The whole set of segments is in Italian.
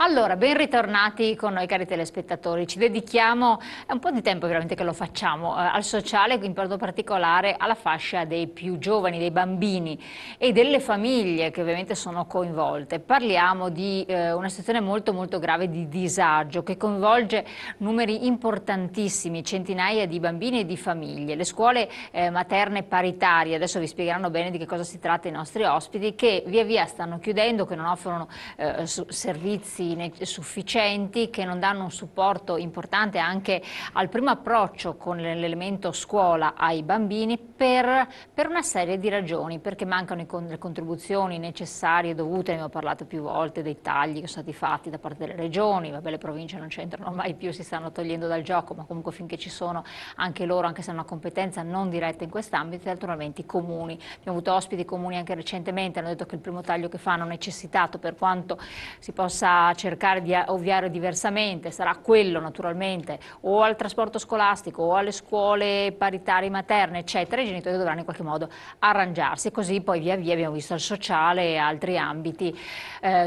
Allora, ben ritornati con noi cari telespettatori. Ci dedichiamo, è un po' di tempo veramente che lo facciamo, al sociale, in modo particolare alla fascia dei più giovani, dei bambini e delle famiglie che ovviamente sono coinvolte. Parliamo di una situazione molto molto grave di disagio che coinvolge numeri importantissimi, centinaia di bambini e di famiglie. Le scuole materne paritarie, adesso vi spiegheranno bene di che cosa si tratta i nostri ospiti, che via via stanno chiudendo, che non offrono servizi sufficienti, che non danno un supporto importante anche al primo approccio con l'elemento scuola ai bambini per una serie di ragioni, perché mancano le contribuzioni necessarie e dovute, ne abbiamo parlato più volte, dei tagli che sono stati fatti da parte delle regioni, vabbè, le province non c'entrano mai più, si stanno togliendo dal gioco, ma comunque finché ci sono anche loro, anche se hanno una competenza non diretta in quest'ambito, e naturalmente i comuni. Abbiamo avuto ospiti comuni anche recentemente, hanno detto che il primo taglio che fanno necessitato, per quanto si possa cercare di ovviare diversamente, sarà quello naturalmente o al trasporto scolastico o alle scuole paritarie materne eccetera. I genitori dovranno in qualche modo arrangiarsi, e così poi via via abbiamo visto il sociale e altri ambiti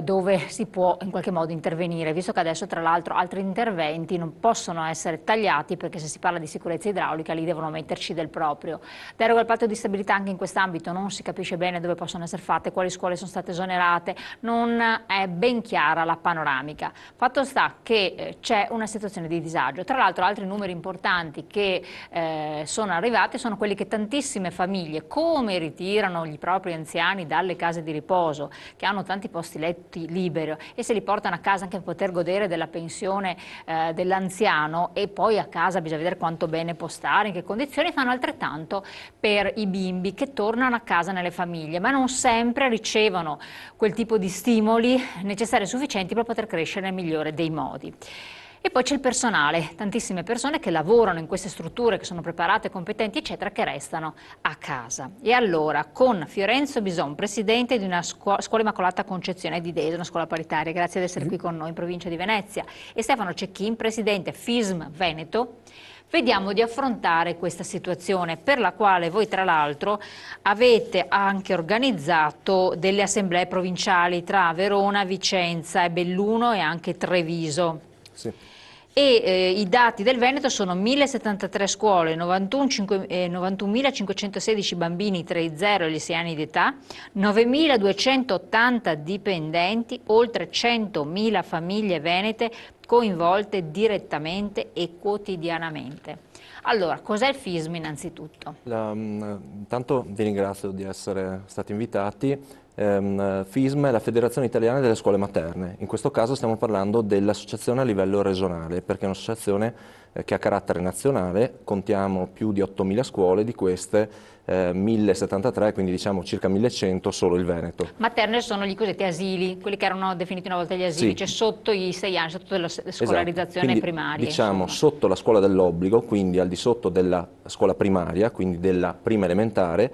dove si può in qualche modo intervenire, visto che adesso tra l'altro altri interventi non possono essere tagliati, perché se si parla di sicurezza idraulica lì devono metterci del proprio. Deroga al patto di stabilità anche in quest'ambito non si capisce bene dove possono essere fatte, quali scuole sono state esonerate, non è ben chiara la panoramica. Fatto sta che c'è una situazione di disagio. Tra l'altro altri numeri importanti che sono arrivati sono quelli che tantissime famiglie, come ritirano i propri anziani dalle case di riposo, che hanno tanti posti letti liberi e se li portano a casa anche per poter godere della pensione dell'anziano, e poi a casa bisogna vedere quanto bene può stare, in che condizioni, fanno altrettanto per i bimbi che tornano a casa nelle famiglie, ma non sempre ricevono quel tipo di stimoli necessari e sufficienti per poter crescere nel migliore dei modi. E poi c'è il personale, tantissime persone che lavorano in queste strutture, che sono preparate, competenti, eccetera, che restano a casa. E allora, con Fiorenzo Bison, presidente di una scuola Immacolata Concezione di Dese, una scuola paritaria, grazie di essere qui con noi in provincia di Venezia, e Stefano Cecchin, presidente FISM Veneto, vediamo di affrontare questa situazione, per la quale voi tra l'altro avete anche organizzato delle assemblee provinciali tra Verona, Vicenza e Belluno e anche Treviso. Sì. E i dati del Veneto sono 1073 scuole, 91.516 bambini tra i 0 e gli 6 anni di età, 9.280 dipendenti, oltre 100.000 famiglie venete coinvolte direttamente e quotidianamente. Allora, cos'è il FISM innanzitutto? Intanto vi ringrazio di essere stati invitati. FISM è la Federazione Italiana delle Scuole Materne. In questo caso stiamo parlando dell'associazione a livello regionale, perché è un'associazione che ha carattere nazionale. Contiamo più di 8.000 scuole, di queste 1.073, quindi diciamo circa 1.100 solo il Veneto. Materne sono gli cosiddetti asili, quelli che erano definiti una volta gli asili, Sì. cioè sotto i 6 anni, sotto la scolarizzazione Esatto. primaria. Diciamo insomma, sotto la scuola dell'obbligo, quindi al di sotto della scuola primaria, quindi della prima elementare,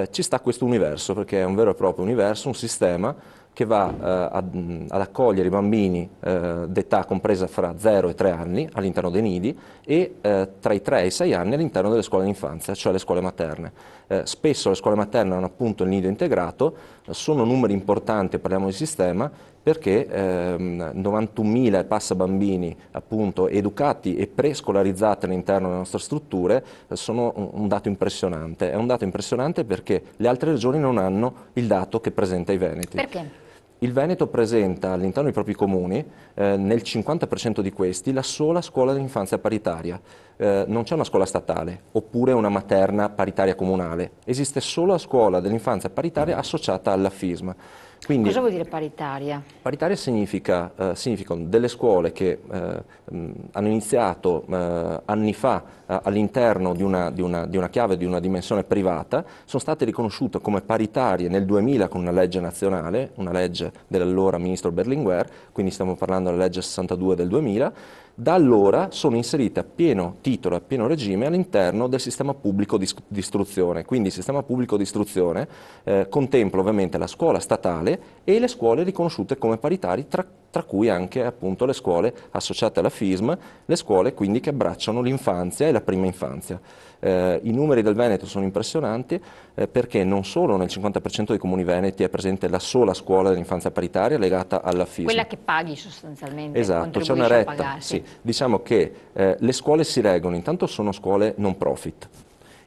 ci sta questo universo, perché è un vero e proprio universo, un sistema che va ad accogliere i bambini d'età compresa fra 0 e 3 anni all'interno dei nidi e tra i 3 e i 6 anni all'interno delle scuole d'infanzia, cioè le scuole materne. Spesso le scuole materne hanno appunto il nido integrato, sono numeri importanti, parliamo di sistema, perché 91.000 e passa bambini appunto educati e prescolarizzati all'interno delle nostre strutture sono un dato impressionante. È un dato impressionante perché le altre regioni non hanno il dato che presenta i veneti. perché? Il Veneto presenta all'interno dei propri comuni, nel 50% di questi, la sola scuola dell'infanzia paritaria. Non c'è una scuola statale oppure una materna paritaria comunale, esiste solo la scuola dell'infanzia paritaria associata alla FISM. Quindi, Cosa vuol dire paritaria? paritaria significano delle scuole che hanno iniziato anni fa all'interno di una chiave, di una dimensione privata, sono state riconosciute come paritarie nel 2000 con una legge nazionale, una legge dell'allora ministro Berlinguer, quindi stiamo parlando della legge 62 del 2000. Da allora sono inserite a pieno titolo, a pieno regime all'interno del sistema pubblico di istruzione. Quindi il sistema pubblico di istruzione contempla ovviamente la scuola statale e le scuole riconosciute come paritari, tra cui anche appunto le scuole associate alla FISM, le scuole quindi che abbracciano l'infanzia e la prima infanzia. I numeri del Veneto sono impressionanti perché non solo nel 50% dei comuni veneti è presente la sola scuola dell'infanzia paritaria legata all'affismo. Quella che paghi sostanzialmente, Esatto, c'è una contribuisci a retta, pagarsi. sì. Diciamo che le scuole si reggono, intanto sono scuole non profit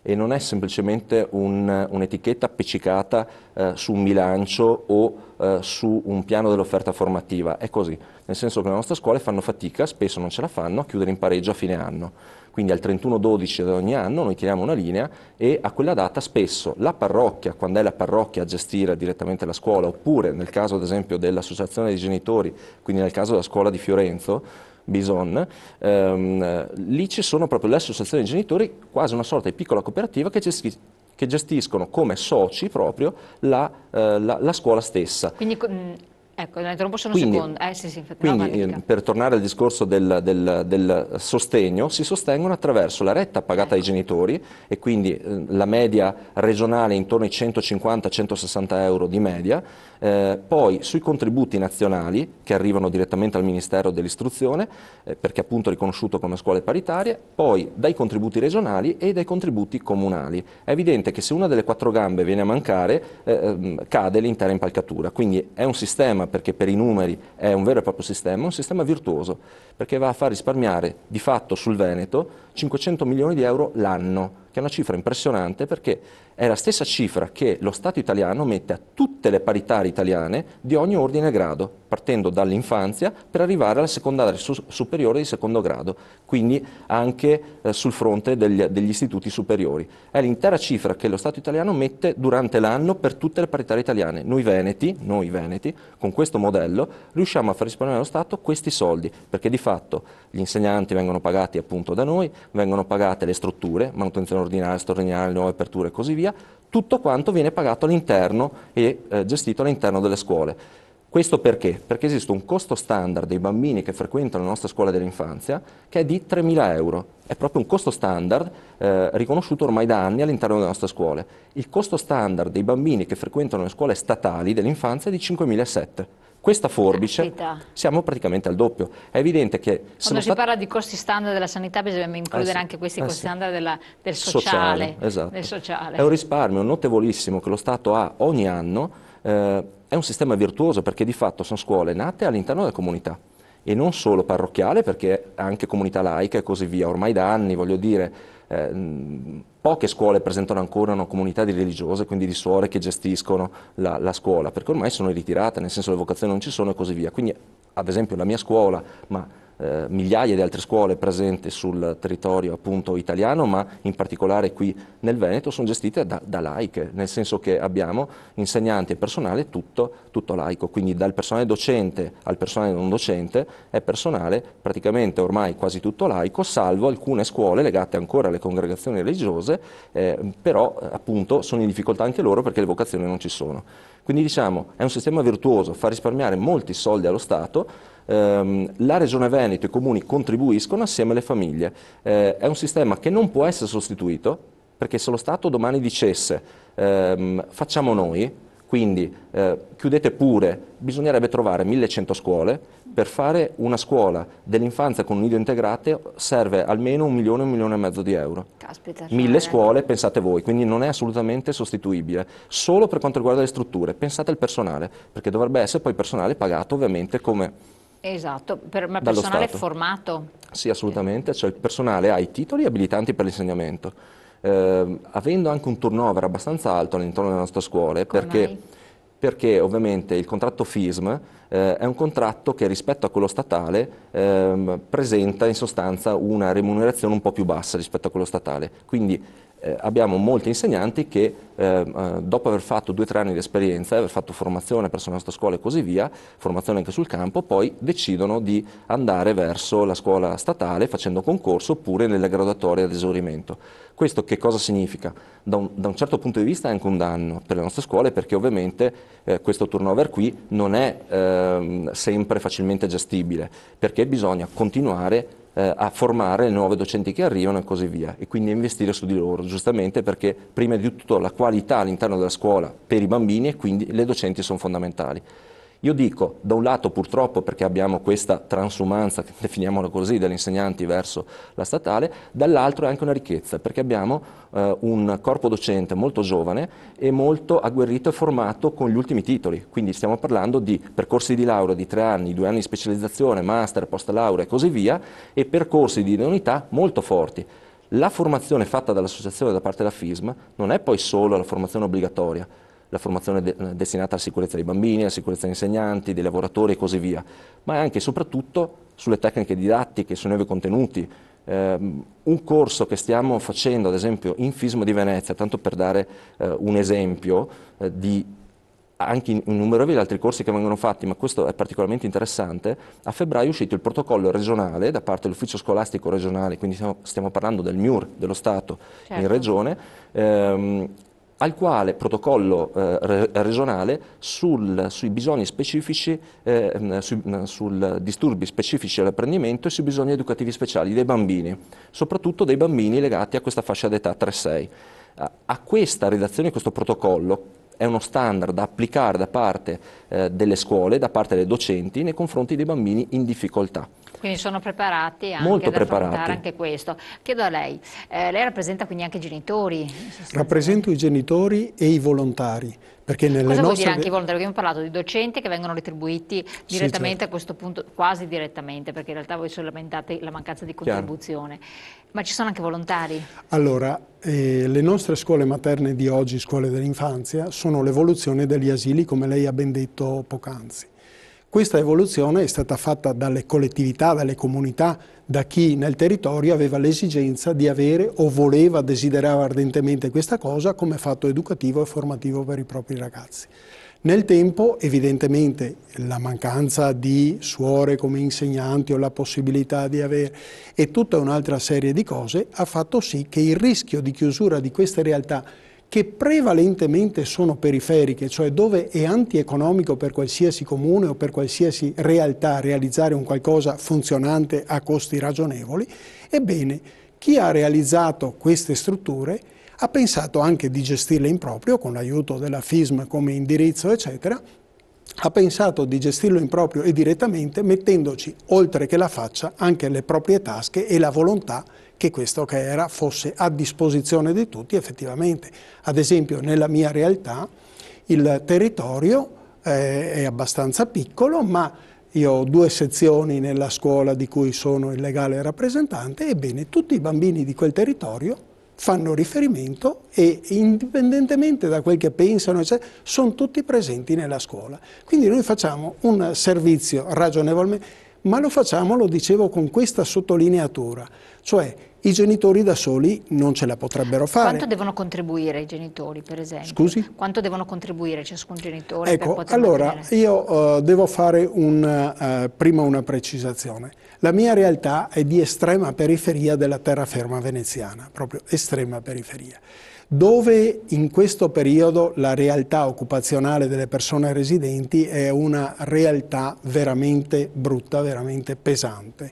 e non è semplicemente un'etichetta appiccicata su un bilancio o su un piano dell'offerta formativa, è così, nel senso che le nostre scuole fanno fatica, spesso non ce la fanno, a chiudere in pareggio a fine anno. Quindi al 31/12 di ogni anno noi tiriamo una linea e a quella data spesso la parrocchia, quando è la parrocchia a gestire direttamente la scuola, oppure nel caso ad esempio dell'associazione dei genitori, quindi nel caso della scuola di Fiorenzo, Bison, lì ci sono proprio le associazioni dei genitori, quasi una sorta di piccola cooperativa che gestiscono come soci proprio la scuola stessa. Quindi, ecco, la interrompo solo un Quindi, secondo. Sì, sì, infatti, no, quindi, vai, dica. per tornare al discorso del sostegno, si sostengono attraverso la retta pagata ai Ecco. genitori e quindi la media regionale è intorno ai 150-160 euro di media, poi sui contributi nazionali che arrivano direttamente al Ministero dell'Istruzione, perché appunto è riconosciuto come scuole paritarie, poi dai contributi regionali e dai contributi comunali. È evidente che se una delle quattro gambe viene a mancare, cade l'intera impalcatura, quindi è un sistema, perché per i numeri è un vero e proprio sistema, un sistema virtuoso, perché va a far risparmiare di fatto sul Veneto 500 milioni di euro l'anno, che è una cifra impressionante perché è la stessa cifra che lo Stato italiano mette a tutte le paritarie italiane di ogni ordine e grado, partendo dall'infanzia per arrivare alla secondaria superiore di secondo grado, quindi anche sul fronte degli istituti superiori. È l'intera cifra che lo Stato italiano mette durante l'anno per tutte le paritarie italiane. Noi veneti, con questo modello, riusciamo a far risparmiare allo Stato questi soldi, perché di fatto gli insegnanti vengono pagati appunto da noi, vengono pagate le strutture, manutenzione ordinaria, straordinaria, nuove aperture e così via, tutto quanto viene pagato all'interno e gestito all'interno delle scuole. Questo perché? Perché esiste un costo standard dei bambini che frequentano la nostra scuola dell'infanzia che è di 3.000 euro. È proprio un costo standard riconosciuto ormai da anni all'interno delle nostre scuole. Il costo standard dei bambini che frequentano le scuole statali dell'infanzia è di 5.700. Questa forbice Caspita. siamo praticamente al doppio. È evidente che Quando si parla di costi standard della sanità bisogna includere sì, anche questi costi sì. standard del sociale. Esatto. Del sociale. È un risparmio notevolissimo che lo Stato ha ogni anno, è un sistema virtuoso perché di fatto sono scuole nate all'interno della comunità e non solo parrocchiale, perché anche comunità laica e così via. Ormai da anni, voglio dire, poche scuole presentano ancora una comunità di religiose, quindi di suore che gestiscono la scuola, perché ormai sono ritirate, nel senso le vocazioni non ci sono e così via. Quindi, ad esempio, la mia scuola, ma migliaia di altre scuole presenti sul territorio appunto italiano, ma in particolare qui nel Veneto, sono gestite da laiche, nel senso che abbiamo insegnanti e personale tutto laico, quindi dal personale docente al personale non docente è personale praticamente ormai quasi tutto laico, salvo alcune scuole legate ancora alle congregazioni religiose, però appunto sono in difficoltà anche loro perché le vocazioni non ci sono. Quindi diciamo è un sistema virtuoso, fa risparmiare molti soldi allo Stato. La Regione Veneto e i comuni contribuiscono assieme alle famiglie. È un sistema che non può essere sostituito, perché se lo Stato domani dicesse facciamo noi, quindi chiudete pure, bisognerebbe trovare 1100 scuole. Per fare una scuola dell'infanzia con un nido integrato serve almeno 1 milione e mezzo di euro. Caspita, 1000 scuole, pensate voi, quindi non è assolutamente sostituibile. Solo per quanto riguarda le strutture, pensate al personale, perché dovrebbe essere poi personale pagato ovviamente come esatto, ma dallo personale Stato. formato. Sì, assolutamente, cioè il personale ha i titoli abilitanti per l'insegnamento, avendo anche un turnover abbastanza alto all'interno delle nostre scuole, Come mai? perché ovviamente il contratto FISM è un contratto che rispetto a quello statale presenta in sostanza una remunerazione un po' più bassa rispetto a quello statale, quindi abbiamo molti insegnanti che dopo aver fatto 2 o 3 anni di esperienza, aver fatto formazione presso la nostra scuola e così via, formazione anche sul campo, poi decidono di andare verso la scuola statale facendo concorso oppure nelle graduatorie ad esaurimento. Questo che cosa significa? Da un certo punto di vista è anche un danno per le nostre scuole perché ovviamente questo turnover qui non è sempre facilmente gestibile perché bisogna continuare a formare le nuove docenti che arrivano e così via e quindi investire su di loro, giustamente perché prima di tutto la qualità all'interno della scuola per i bambini e quindi le docenti sono fondamentali. Io dico, da un lato purtroppo perché abbiamo questa transumanza, definiamola così, degli insegnanti verso la statale, dall'altro è anche una ricchezza, perché abbiamo un corpo docente molto giovane e molto agguerrito e formato con gli ultimi titoli, quindi stiamo parlando di percorsi di laurea di 3 anni, 2 anni di specializzazione, master, post laurea e così via, e percorsi di idoneità molto forti. La formazione fatta dall'associazione da parte della FISM non è poi solo la formazione obbligatoria, la formazione destinata alla sicurezza dei bambini, alla sicurezza degli insegnanti, dei lavoratori e così via, ma è anche e soprattutto sulle tecniche didattiche, sui nuovi contenuti. Un corso che stiamo facendo, ad esempio, in FISM di Venezia, tanto per dare un esempio di anche innumerevoli altri corsi che vengono fatti, ma questo è particolarmente interessante, a febbraio è uscito il protocollo regionale da parte dell'ufficio scolastico regionale, quindi stiamo parlando del MIUR dello Stato in regione, al quale protocollo regionale sui bisogni specifici, sui disturbi specifici all'apprendimento e sui bisogni educativi speciali dei bambini, soprattutto dei bambini legati a questa fascia d'età 3-6. A questa redazione di questo protocollo è uno standard da applicare da parte delle scuole, da parte dei docenti nei confronti dei bambini in difficoltà. Quindi sono preparati anche Molto ad affrontare preparati. anche questo. Chiedo a lei, lei rappresenta quindi anche i genitori? Rappresento i genitori e i volontari. Perché nelle Cosa vuol nostre... dire anche i volontari? Perché abbiamo parlato di docenti che vengono retribuiti direttamente, certo. a questo punto, quasi direttamente, perché in realtà voi lamentate la mancanza di contribuzione. Ma ci sono anche volontari? Allora, le nostre scuole materne di oggi, scuole dell'infanzia, sono l'evoluzione degli asili, come lei ha ben detto poc'anzi. Questa evoluzione è stata fatta dalle collettività, dalle comunità, da chi nel territorio aveva l'esigenza di avere o desiderava ardentemente questa cosa come fatto educativo e formativo per i propri ragazzi. Nel tempo, evidentemente, la mancanza di suore come insegnanti o la possibilità di avere e tutta un'altra serie di cose ha fatto sì che il rischio di chiusura di queste realtà, che prevalentemente sono periferiche, cioè dove è antieconomico per qualsiasi comune o per qualsiasi realtà realizzare un qualcosa funzionante a costi ragionevoli, ebbene, chi ha realizzato queste strutture ha pensato anche di gestirle in proprio, con l'aiuto della FISM come indirizzo, eccetera, ha pensato di gestirlo in proprio e direttamente, mettendoci, oltre che la faccia, anche le proprie tasche e la volontà che questo che era fosse a disposizione di tutti effettivamente. Ad esempio, nella mia realtà il territorio è abbastanza piccolo, ma io ho 2 sezioni nella scuola di cui sono il legale rappresentante, ebbene tutti i bambini di quel territorio fanno riferimento e indipendentemente da quel che pensano, eccetera, sono tutti presenti nella scuola. Quindi noi facciamo un servizio ragionevolmente, ma lo facciamo, lo dicevo, con questa sottolineatura, cioè i genitori da soli non ce la potrebbero fare. Quanto devono contribuire i genitori, per esempio? Scusi? Quanto devono contribuire ciascun genitore Ecco, per poter allora mantenere? io devo fare prima una precisazione. La mia realtà è di estrema periferia della terraferma veneziana, proprio estrema periferia, dove in questo periodo la realtà occupazionale delle persone residenti è una realtà veramente brutta, veramente pesante.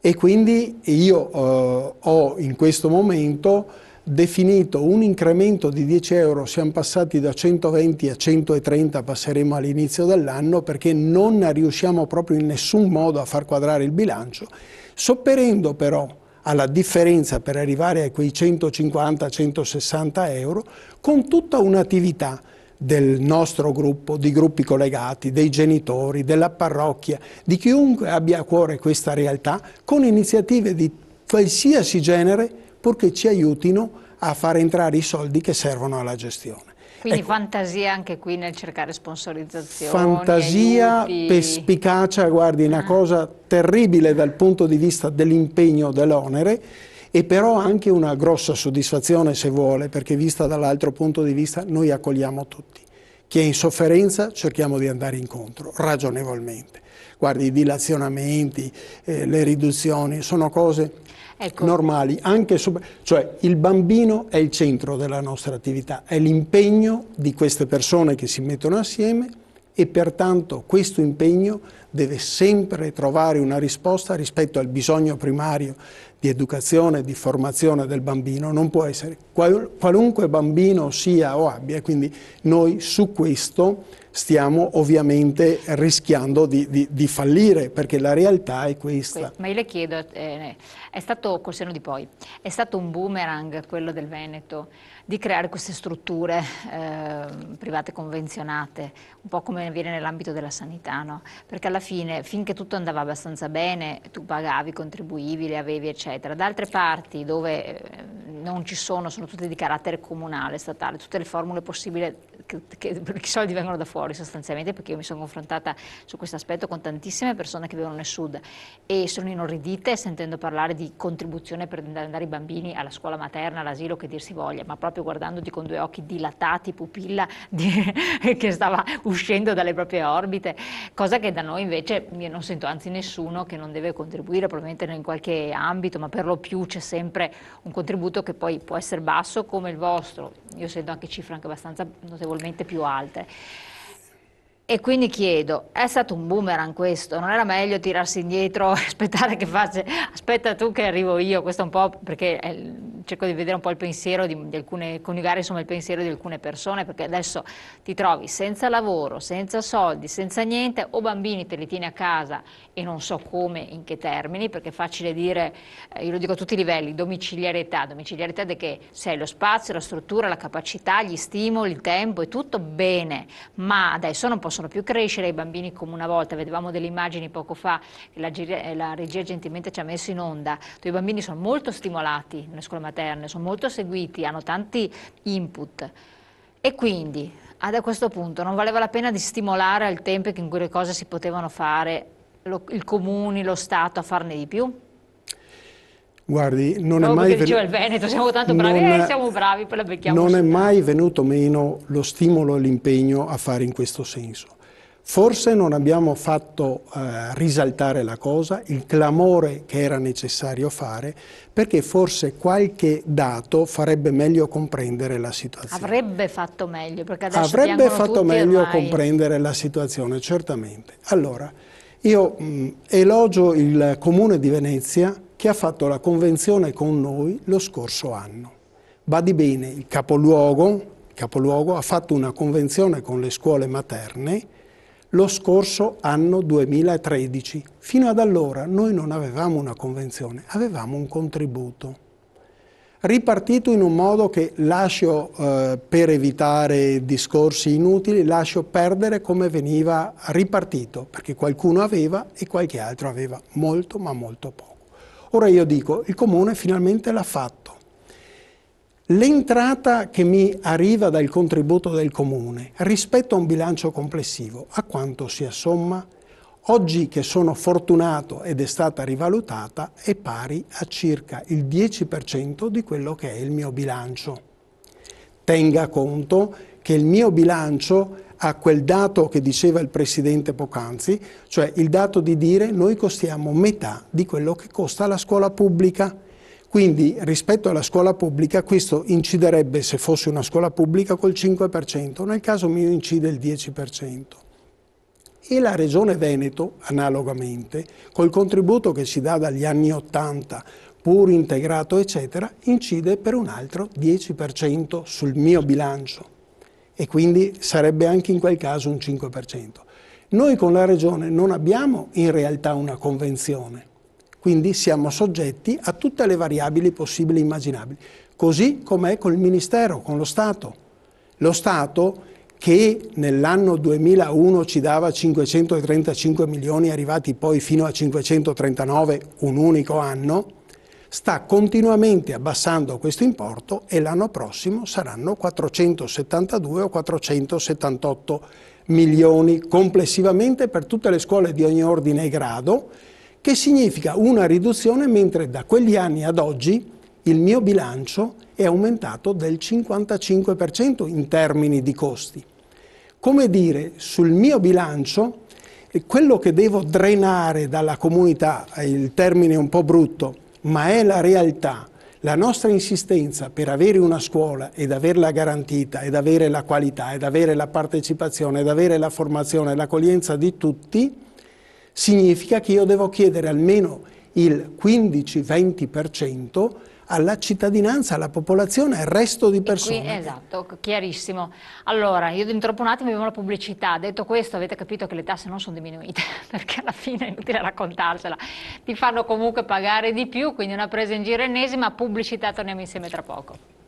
E quindi io ho in questo momento definito un incremento di 10 euro, siamo passati da 120 a 130, passeremo all'inizio dell'anno, perché non riusciamo proprio in nessun modo a far quadrare il bilancio, sopperendo però alla differenza per arrivare a quei 150-160 euro con tutta un'attività del nostro gruppo, di gruppi collegati, dei genitori, della parrocchia, di chiunque abbia a cuore questa realtà, con iniziative di qualsiasi genere, purché ci aiutino a far entrare i soldi che servono alla gestione. Quindi ecco, fantasia anche qui nel cercare sponsorizzazioni, fantasia, aiuti. perspicacia, guardi, una cosa terribile dal punto di vista dell'impegno, dell'onere, e però anche una grossa soddisfazione, se vuole, perché vista dall'altro punto di vista noi accogliamo tutti. Chi è in sofferenza cerchiamo di andare incontro, ragionevolmente. Guardi, i dilazionamenti, le riduzioni, sono cose normali. Cioè il bambino è il centro della nostra attività, è l'impegno di queste persone che si mettono assieme e pertanto questo impegno deve sempre trovare una risposta rispetto al bisogno primario di educazione, di formazione del bambino. Non può essere qualunque bambino sia o abbia, quindi noi su questo stiamo ovviamente rischiando di fallire, perché la realtà è questa. Ma io le chiedo, è stato, col senno di poi, è stato un boomerang quello del Veneto di creare queste strutture private convenzionate, un po' come avviene nell'ambito della sanità, no? Perché alla fine, finché tutto andava abbastanza bene, tu pagavi, contribuivi, le avevi, eccetera. Da altre parti dove non ci sono tutte di carattere comunale, statale, tutte le formule possibili, che i soldi vengono da fuori sostanzialmente, perché io mi sono confrontata su questo aspetto con tantissime persone che vivono nel sud e sono inorridite sentendo parlare di contribuzione per andare i bambini alla scuola materna, all'asilo, che dir si voglia, ma proprio guardandoti con due occhi dilatati, pupilla che stava uscendo dalle proprie orbite, cosa che da noi invece io non sento anzi nessuno che non deve contribuire, probabilmente in qualche ambito, ma per lo più c'è sempre un contributo che poi può essere basso come il vostro, io sento anche cifre anche abbastanza notevolmente più alte. E quindi chiedo, è stato un boomerang questo? Non era meglio tirarsi indietro, aspettare che faccia, aspetta tu che arrivo io, questo un po' perché cerco di vedere un po' il pensiero di alcune, coniugare insomma il pensiero di alcune persone, perché adesso ti trovi senza lavoro, senza soldi, senza niente, o bambini te li tieni a casa e non so come, in che termini, perché è facile dire, io lo dico a tutti i livelli, domiciliarità di che sei lo spazio, la struttura, la capacità, gli stimoli, il tempo, è tutto bene, ma adesso non possono più crescere i bambini come una volta. Vedevamo delle immagini poco fa che la regia gentilmente ci ha messo in onda, dove i bambini sono molto stimolati nelle scuole materne, sono molto seguiti, hanno tanti input e quindi a questo punto non valeva la pena di stimolare al tempo in cui le cose si potevano fare, il comune, lo Stato a farne di più? Guardi, non è mai diceva il Veneto, siamo tanto bravi, siamo bravi, poi la becchiamo. Non è mai venuto meno lo stimolo e l'impegno a fare in questo senso. Forse non abbiamo fatto risaltare la cosa, il clamore che era necessario fare, perché forse qualche dato farebbe meglio comprendere la situazione. Avrebbe fatto meglio, perché adesso avrebbe fatto meglio ormai comprendere la situazione, certamente. Allora, io elogio il Comune di Venezia, che ha fatto la convenzione con noi lo scorso anno. Badi bene, il capoluogo ha fatto una convenzione con le scuole materne lo scorso anno 2013. Fino ad allora noi non avevamo una convenzione, avevamo un contributo. Ripartito in un modo che lascio, per evitare discorsi inutili, lascio perdere come veniva ripartito, perché qualcuno aveva e qualche altro aveva molto ma molto poco. Ora io dico, il Comune finalmente l'ha fatto. L'entrata che mi arriva dal contributo del Comune rispetto a un bilancio complessivo, a quanto si assomma? Oggi che sono fortunato ed è stata rivalutata, è pari a circa il 10% di quello che è il mio bilancio. Tenga conto che il mio bilancio ha quel dato che diceva il Presidente poc'anzi, cioè il dato di dire noi costiamo metà di quello che costa la scuola pubblica. Quindi rispetto alla scuola pubblica questo inciderebbe, se fosse una scuola pubblica, col 5%, nel caso mio incide il 10%. E la Regione Veneto, analogamente, col contributo che si dà dagli anni 80, pur integrato eccetera, incide per un altro 10% sul mio bilancio. E quindi sarebbe anche in quel caso un 5%. Noi con la Regione non abbiamo in realtà una convenzione, quindi siamo soggetti a tutte le variabili possibili e immaginabili, così come è col Ministero, con lo Stato. Lo Stato, che nell'anno 2001 ci dava 535 milioni, arrivati poi fino a 539 un unico anno, sta continuamente abbassando questo importo e l'anno prossimo saranno 472 o 478 milioni complessivamente per tutte le scuole di ogni ordine e grado, che significa una riduzione, mentre da quegli anni ad oggi il mio bilancio è aumentato del 55% in termini di costi. Come dire, sul mio bilancio, quello che devo drenare dalla comunità, il termine è un po' brutto, ma è la realtà. La nostra insistenza per avere una scuola ed averla garantita, ed avere la qualità, ed avere la partecipazione, ed avere la formazione e l'accoglienza di tutti, significa che io devo chiedere almeno il 15-20% alla cittadinanza, alla popolazione, al resto di persone. Esatto, chiarissimo. Allora, io dentro un attimo abbiamo la pubblicità. Detto questo, avete capito che le tasse non sono diminuite, perché alla fine è inutile raccontarsela. Ti fanno comunque pagare di più, quindi una presa in giro ennesima. Pubblicità, torniamo insieme tra poco.